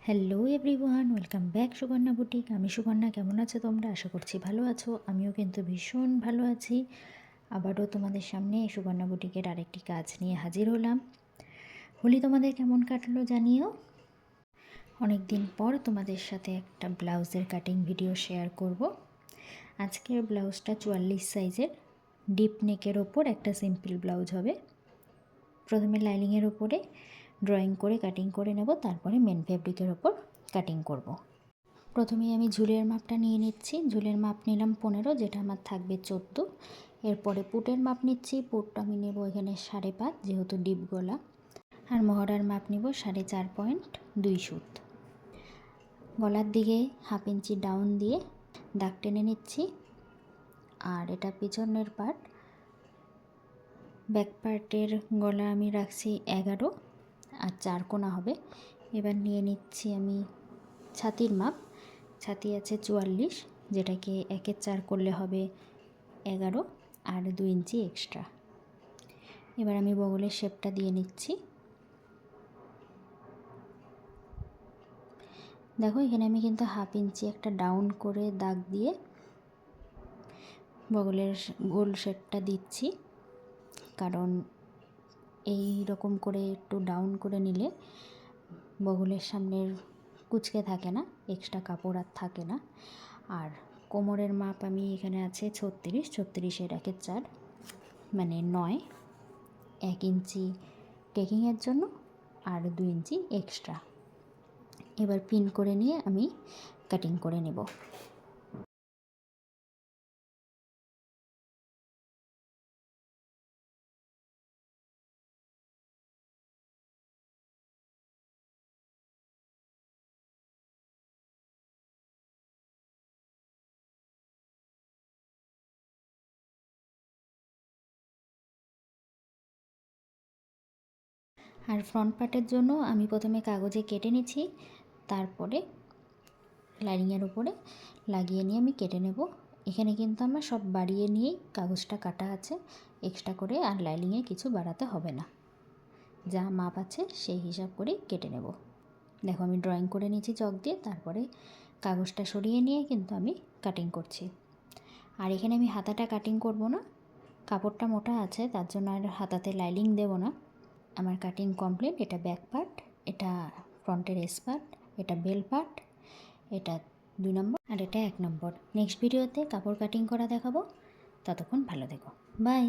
Hello everyone, welcome back Sukanya boutique. আমি সুকন্যা। কেমন আছো তোমরা? আশা করছি ভালো আছো। আমিও কিন্তু ভীষণ ভালো আছি। আবারও তোমাদের সামনে সুকন্যা বুটিকের আরেকটি কাজ নিয়ে হাজির হলাম। হোলি তোমাদের কেমন কাটলো জানিও। অনেক দিন পর তোমাদের সাথে একটা ব্লাউজের কাটিং ভিডিও শেয়ার করব। আজকের ব্লাউজটা 44 সাইজের ডিপ নেকের ওপর একটা সিম্পল ব্লাউজ হবে। প্রথমে লাইনিংয়ের ওপরে ড্রয়িং করে কাটিং করে নেব, তারপরে মেন ফেব্রিকের ওপর কাটিং করব। প্রথমেই আমি ঝুলের মাপটা নিয়ে নিচ্ছি। ঝুলের মাপ নিলাম 15, যেটা আমার থাকবে 14। এরপরে পুটের মাপ নিচ্ছি। পুটটা আমি নেব এখানে 5.5, যেহেতু ডিপ গলা। আর মহড়ার মাপ নিব 4.5.2 সুত। গলার দিকে 1/2 ইঞ্চি ডাউন দিয়ে দাগ টেনে নিচ্ছি। আর এটা পিছনের পার্ট। ব্যাক পার্টের গলা আমি রাখছি 11 আর 4 কোনা হবে। এবার নিয়ে নিচ্ছি আমি ছাতির মাপ। ছাতি আছে 44, যেটাকে 1/4 করলে হবে 11 আর 2 ইঞ্চি এক্সট্রা। এবার আমি বগলের শেপটা দিয়ে নিচ্ছি। দেখো এখানে আমি কিন্তু 1/2 ইঞ্চি একটা ডাউন করে দাগ দিয়ে বগলের গোল শেপটা দিচ্ছি, কারণ এই রকম করে একটু ডাউন করে নিলে বগলের সামনের কুচকে থাকে না, এক্সট্রা কাপড় আর থাকে না। আর কোমরের মাপ আমি এখানে আছে 36, 36-এর 1/4 মানে 9, 1 ইঞ্চি টেকিংয়ের জন্য আর 2 ইঞ্চি এক্সট্রা। এবার পিন করে নিয়ে আমি কাটিং করে নেব। আর ফ্রন্ট পার্টের জন্য আমি প্রথমে কাগজে কেটে নিচ্ছি, তারপরে লাইনিংয়ের উপরে লাগিয়ে নিয়ে আমি কেটে নেব। এখানে কিন্তু আমার সব বাড়িয়ে নিয়েই কাগজটা কাটা আছে, এক্সট্রা করে আর লাইনিংয়ে কিছু বাড়াতে হবে না। যা মাপ আছে সেই হিসাব করেই কেটে নেব। দেখো আমি ড্রয়িং করে নিয়েছি চক দিয়ে, তারপরে কাগজটা সরিয়ে নিয়ে কিন্তু আমি কাটিং করছি। আর এখানে আমি হাতাটা কাটিং করব না, কাপড়টা মোটা আছে তার জন্য আর হাতাতে লাইনিং দেব না। আমার কাটিং কমপ্লিট। এটা ব্যাক পার্ট, এটা ফ্রন্টের এস পার্ট, এটা বেল পার্ট, এটা 2 নম্বর আর এটা 1 নম্বর। নেক্সট ভিডিওতে কাপড় কাটিং করা দেখাবো। ততক্ষণ ভালো থেকো। বাই।